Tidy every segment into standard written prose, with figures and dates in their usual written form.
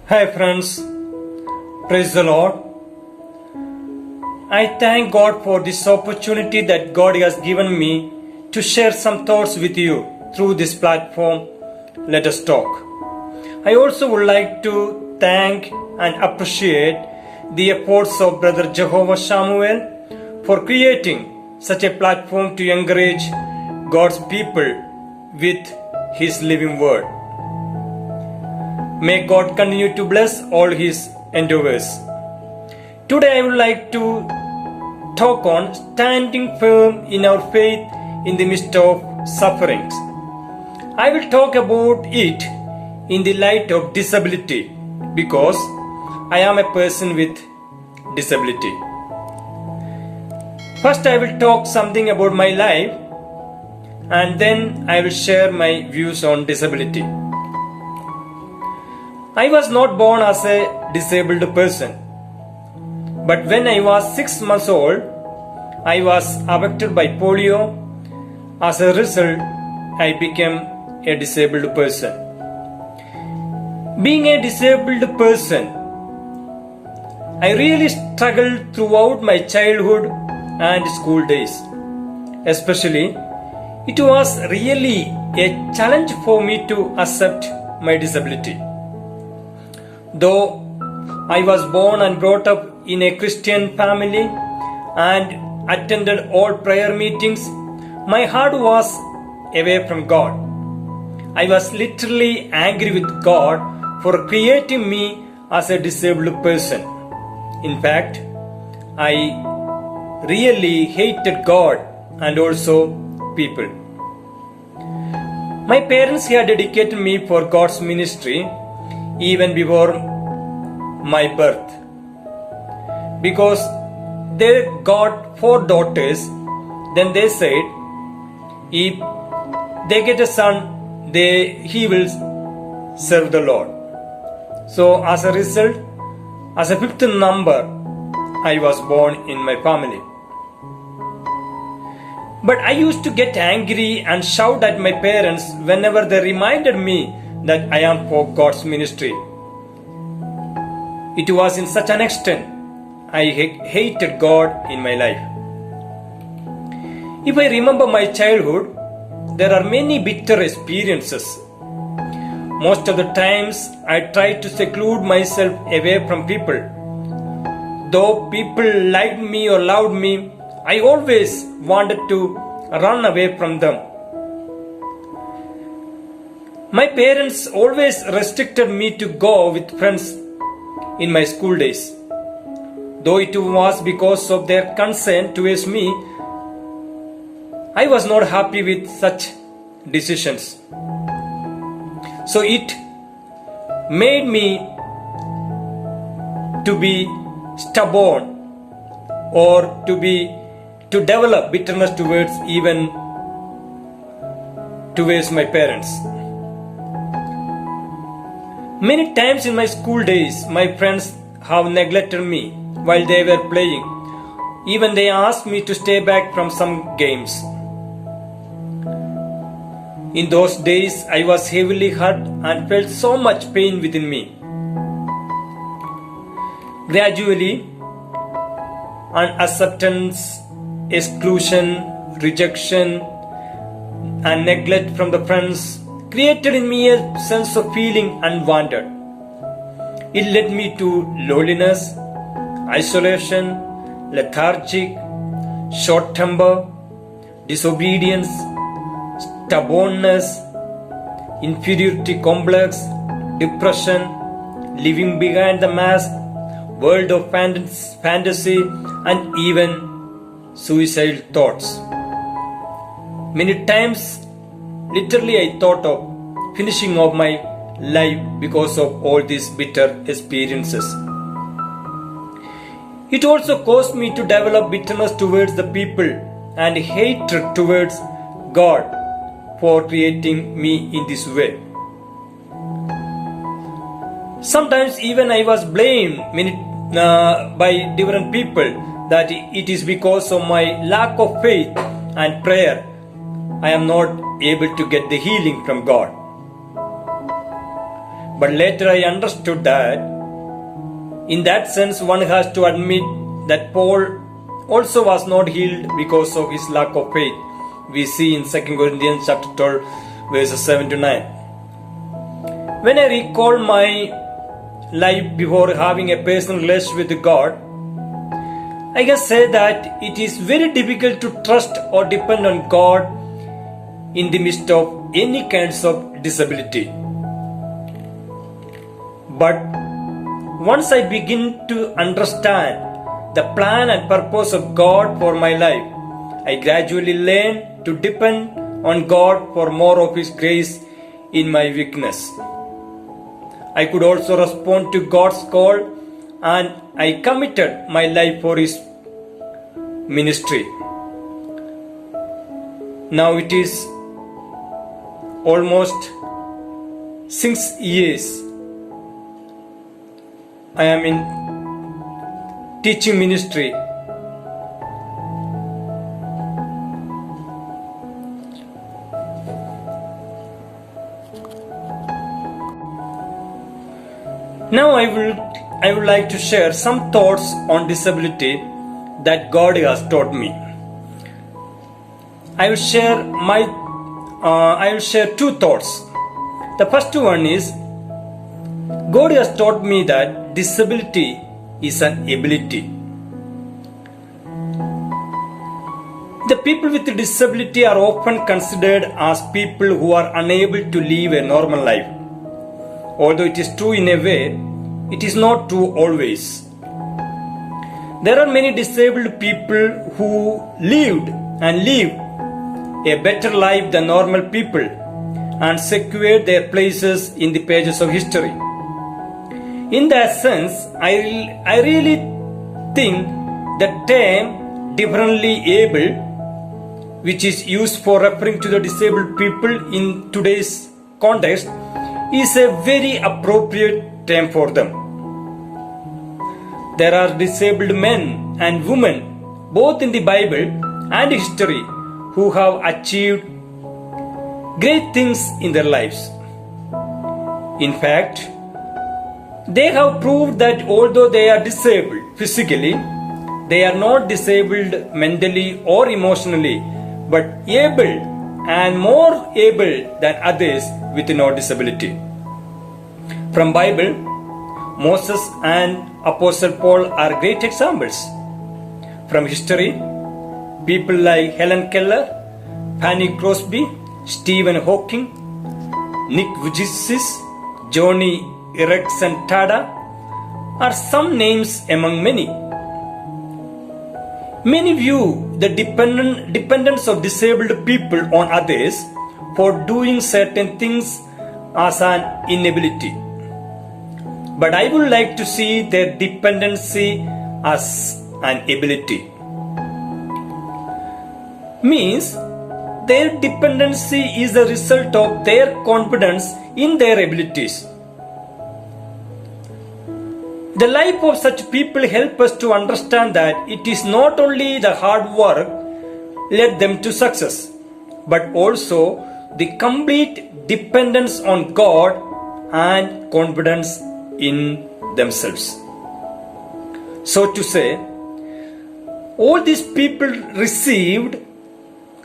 Hi friends, praise the Lord. I thank God for this opportunity that God has given me to share some thoughts with you through this platform. Let us talk. I also would like to thank and appreciate the efforts of Brother Jehovah Samuel for creating such a platform to encourage God's people with His living word. May God continue to bless all his endeavors. Today I would like to talk on standing firm in our faith in the midst of sufferings. I will talk about it in the light of disability because I am a person with disability. First I will talk something about my life and then I will share my views on disability. I was not born as a disabled person, but when I was 6 months old, I was affected by polio. As a result, I became a disabled person. Being a disabled person, I really struggled throughout my childhood and school days. Especially, it was really a challenge for me to accept my disability. Though I was born and brought up in a Christian family and attended all prayer meetings, my heart was away from God. I was literally angry with God for creating me as a disabled person. In fact, I really hated God and also people. My parents had dedicated me for God's ministry even before my birth, because they got 4 daughters. Then they said if they get a son, he will serve the Lord. So as a result, as a 5th number, I was born in my family. But I used to get angry and shout at my parents whenever they reminded me that I am for God's ministry. It was in such an extent I hated God in my life. If I remember my childhood, there are many bitter experiences. Most of the times I tried to seclude myself away from people. Though people liked me or loved me, I always wanted to run away from them. My parents always restricted me to go with friends in my school days. Though it was because of their concern towards me, I was not happy with such decisions. So it made me to be stubborn or to develop bitterness towards my parents. Many times in my school days, my friends have neglected me while they were playing. Even they asked me to stay back from some games. In those days, I was heavily hurt and felt so much pain within me. Gradually, unacceptance, exclusion, rejection, and neglect from the friends created in me a sense of feeling unwanted. It led me to loneliness, isolation, lethargic, short temper, disobedience, stubbornness, inferiority complex, depression, living behind the mask, world of fantasy, and even suicidal thoughts. Many times, literally I thought of finishing off my life because of all these bitter experiences. It also caused me to develop bitterness towards the people and hatred towards God for creating me in this way. Sometimes even I was blamed by different people that it is because of my lack of faith and prayer I am not able to get the healing from God. But later I understood that in that sense one has to admit that Paul also was not healed because of his lack of faith. We see in 2 Corinthians chapter 12 verses 7 to 9. When I recall my life before having a personal relationship with God, I can say that it is very difficult to trust or depend on God in the midst of any kinds of disability. But once I begin to understand the plan and purpose of God for my life, I gradually learn to depend on God for more of His grace in my weakness. I could also respond to God's call, and I committed my life for His ministry. Now it is almost 6 years I am in teaching ministry. Now I would like to share some thoughts on disability that God has taught me. I will share two thoughts. The first one is, God has taught me that disability is an ability. The people with disability are often considered as people who are unable to live a normal life. Although it is true in a way, it is not true always. There are many disabled people who lived and live a better life than normal people and secured their places in the pages of history. In that sense, I really think the term differently able, which is used for referring to the disabled people in today's context, is a very appropriate term for them. There are disabled men and women, both in the Bible and history, who have achieved great things in their lives. In fact, they have proved that although they are disabled physically, they are not disabled mentally or emotionally, but able and more able than others with no disability. From Bible, Moses and Apostle Paul are great examples. From history, people like Helen Keller, Fanny Crosby, Stephen Hawking, Nick Vujicic, Johnny Erickson Tada are some names among many. Many view the dependence of disabled people on others for doing certain things as an inability. But I would like to see their dependency as an ability. Means their dependency is the result of their confidence in their abilities. The life of such people help us to understand that it is not only the hard work led them to success, but also the complete dependence on God and confidence in themselves. So to say, all these people received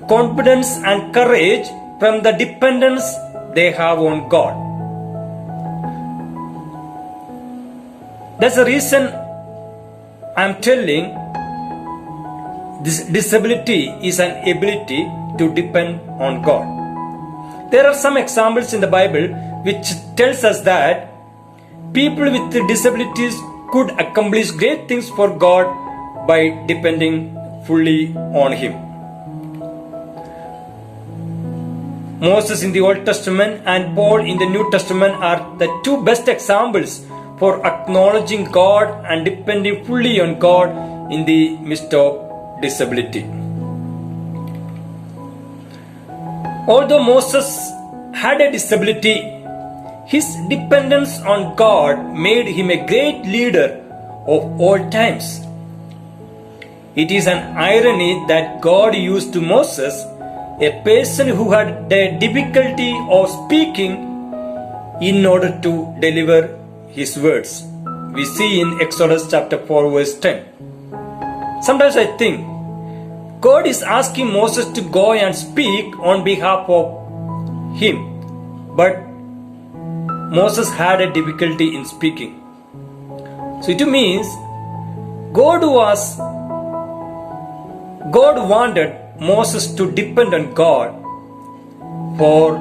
confidence and courage from the dependence they have on God. That's the reason I'm telling this disability is an ability to depend on God. There are some examples in the Bible which tells us that people with disabilities could accomplish great things for God by depending fully on Him. Moses in the Old Testament and Paul in the New Testament are the two best examples for acknowledging God and depending fully on God in the midst of disability. Although Moses had a disability, his dependence on God made him a great leader of all times. It is an irony that God used to Moses, a person who had the difficulty of speaking, in order to deliver his words. We see in Exodus chapter 4 verse 10. Sometimes I think God is asking Moses to go and speak on behalf of him, but Moses had a difficulty in speaking. So it means God wanted Moses to depend on God for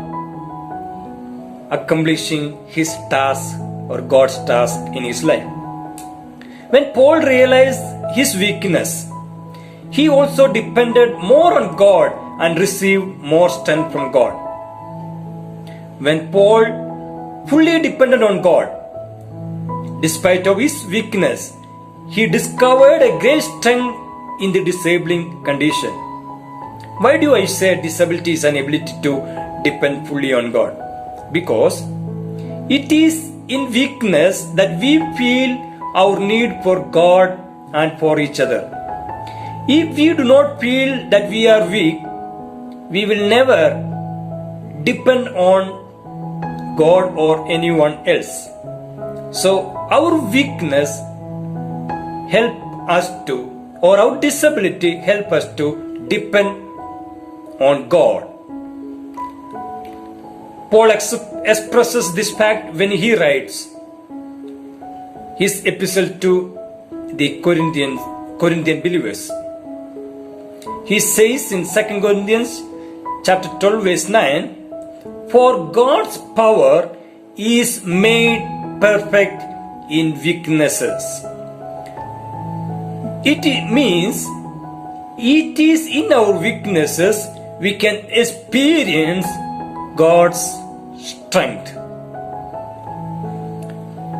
accomplishing his task or God's task in his life. When Paul realized his weakness, he also depended more on God and received more strength from God. When Paul fully depended on God, despite of his weakness, he discovered a great strength in the disabling condition. Why do I say disability is an ability to depend fully on God? Because it is in weakness that we feel our need for God and for each other. If we do not feel that we are weak, we will never depend on God or anyone else. So our weakness help us to, or our disability help us to depend on God. Paul expresses this fact when he writes his epistle to the Corinthian believers. He says in 2 Corinthians chapter 12 verse 9, "For God's power is made perfect in weaknesses." It means it is in our weaknesses we can experience God's strength.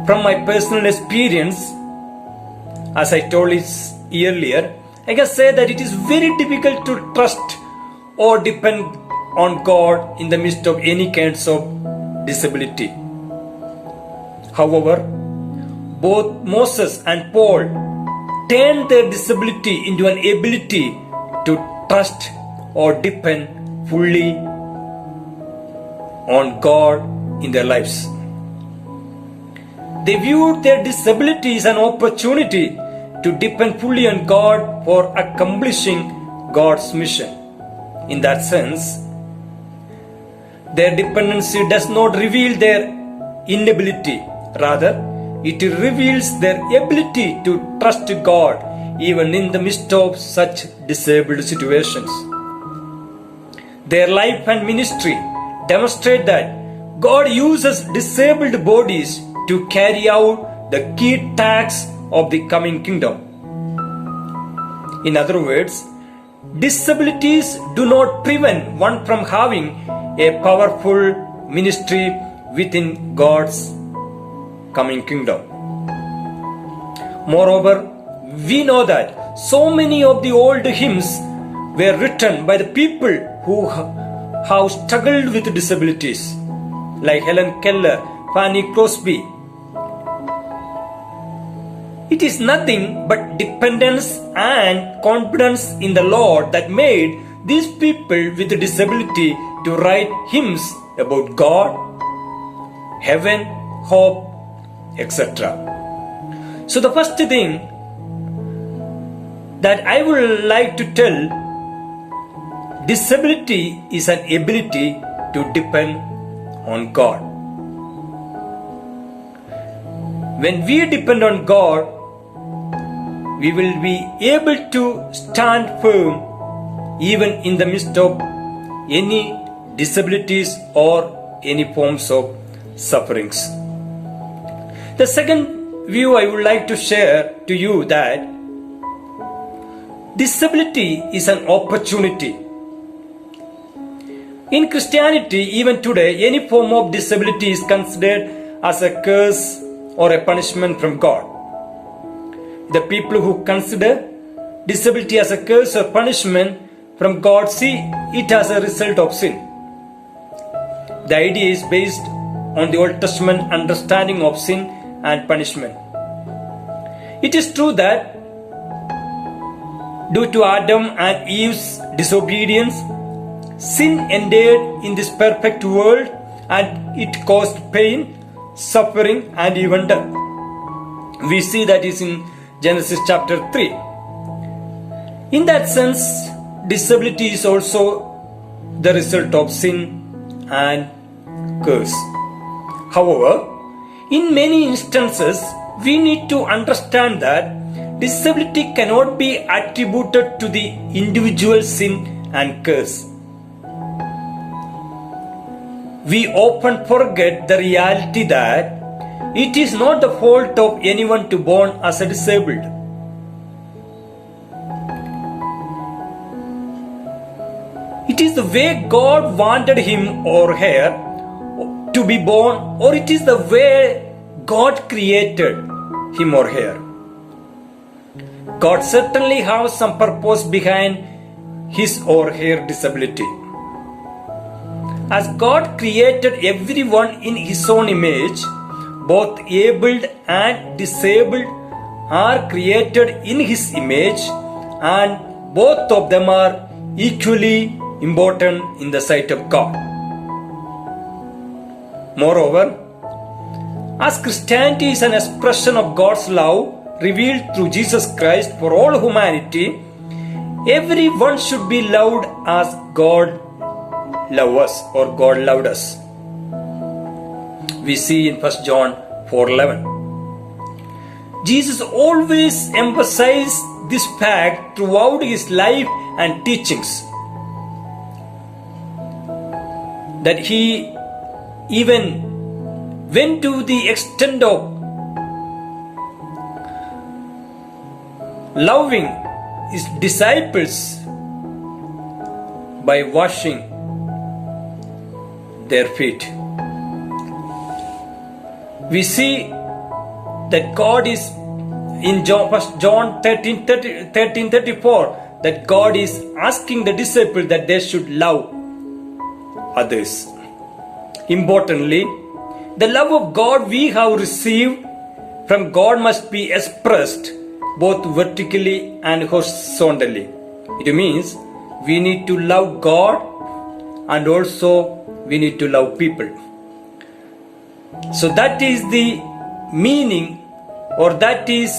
From my personal experience, as I told it earlier, I can say that it is very difficult to trust or depend on God in the midst of any kinds of disability. However, both Moses and Paul turned their disability into an ability to trust or depend fully on God in their lives. They viewed their disability as an opportunity to depend fully on God for accomplishing God's mission. In that sense, their dependency does not reveal their inability. Rather, it reveals their ability to trust God even in the midst of such disabled situations. Their life and ministry demonstrate that God uses disabled bodies to carry out the key tasks of the coming kingdom. In other words, disabilities do not prevent one from having a powerful ministry within God's coming kingdom. Moreover, we know that so many of the old hymns were written by the people who have struggled with disabilities, like Helen Keller, Fanny Crosby. It is nothing but dependence and confidence in the Lord that made these people with disability to write hymns about God, heaven, hope, etc. So the first thing that I would like to tell, disability is an ability to depend on God. When we depend on God, we will be able to stand firm even in the midst of any disabilities or any forms of sufferings. The second view I would like to share to you that disability is an opportunity. In Christianity, even today, any form of disability is considered as a curse or a punishment from God. The people who consider disability as a curse or punishment from God see it as a result of sin. The idea is based on the Old Testament understanding of sin and punishment. It is true that due to Adam and Eve's disobedience, sin entered in this perfect world and it caused pain, suffering, and even death. We see that is in Genesis chapter 3. In that sense, disability is also the result of sin and curse. However, in many instances, we need to understand that disability cannot be attributed to the individual sin and curse. We often forget the reality that it is not the fault of anyone to born as a disabled. It is the way God wanted him or her to be born, or it is the way God created him or her. God certainly has some purpose behind his or her disability. As God created everyone in his own image, both abled and disabled are created in his image, and both of them are equally important in the sight of God. Moreover, as Christianity is an expression of God's love revealed through Jesus Christ for all humanity, everyone should be loved as God loved us or God loved us. We see in 1 John 4:11. Jesus always emphasized this fact throughout his life and teachings, that he even went to the extent of loving his disciples by washing their feet. We see that God is in John 13:34 that God is asking the disciples that they should love others. Importantly, the love of God we have received from God must be expressed both vertically and horizontally. It means we need to love God and also we need to love people. So that is the meaning, or that is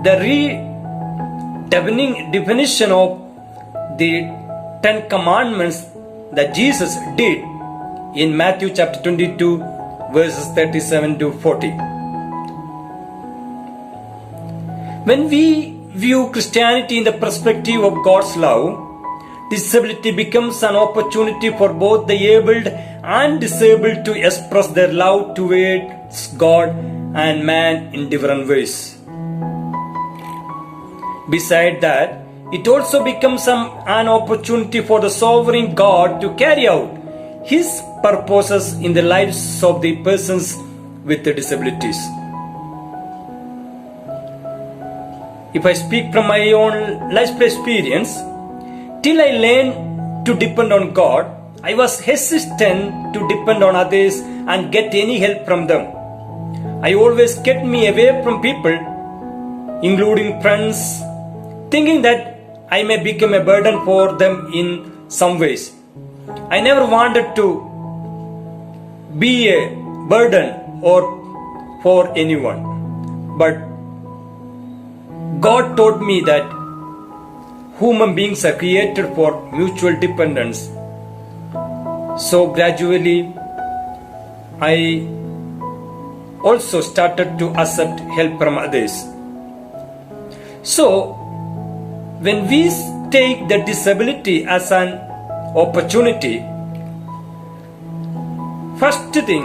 the definition of the 10 commandments that Jesus did in Matthew chapter 22 verses 37 to 40. When we view Christianity in the perspective of God's love, disability becomes an opportunity for both the abled and disabled to express their love towards God and man in different ways. Besides that, it also becomes an opportunity for the sovereign God to carry out his purposes in the lives of the persons with the disabilities. If I speak from my own life experience, till I learned to depend on God, I was hesitant to depend on others and get any help from them. I always kept me away from people, including friends, thinking that I may become a burden for them in some ways. I never wanted to be a burden or for anyone. But God taught me that human beings are created for mutual dependence. So gradually, I also started to accept help from others. So, when we take the disability as an opportunity, first thing,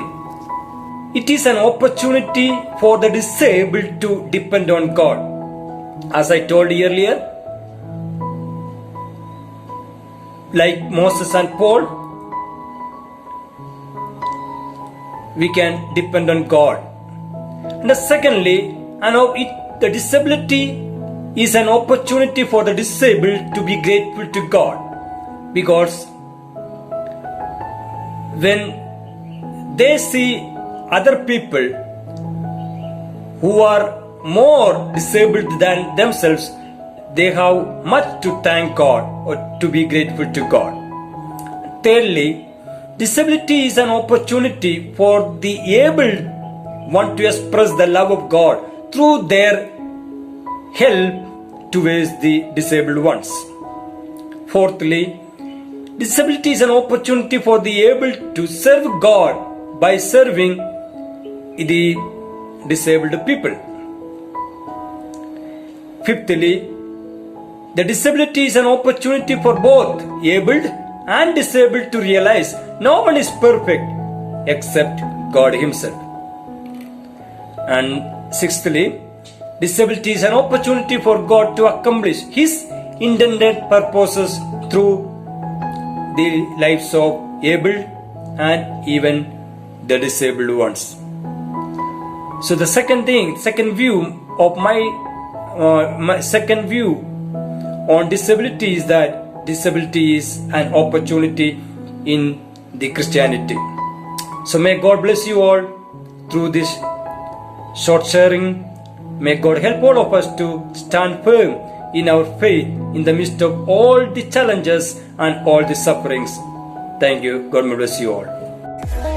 it is an opportunity for the disabled to depend on God. As I told earlier, like Moses and Paul, we can depend on God. And secondly, the disability is an opportunity for the disabled to be grateful to God, because when they see other people who are more disabled than themselves, they have much to thank God or to be grateful to God. Thirdly, disability is an opportunity for the able one to express the love of God through their help towards the disabled ones. Fourthly, disability is an opportunity for the able to serve God by serving the disabled people. Fifthly, the disability is an opportunity for both abled and disabled to realize no one is perfect except God Himself. And sixthly, disability is an opportunity for God to accomplish His intended purposes through the lives of able and even the disabled ones. So the second view of my second view on disability is that disability is an opportunity in the Christianity. So may God bless you all through this short sharing. May God help all of us to stand firm in our faith in the midst of all the challenges and all the sufferings. Thank you. God may bless you all.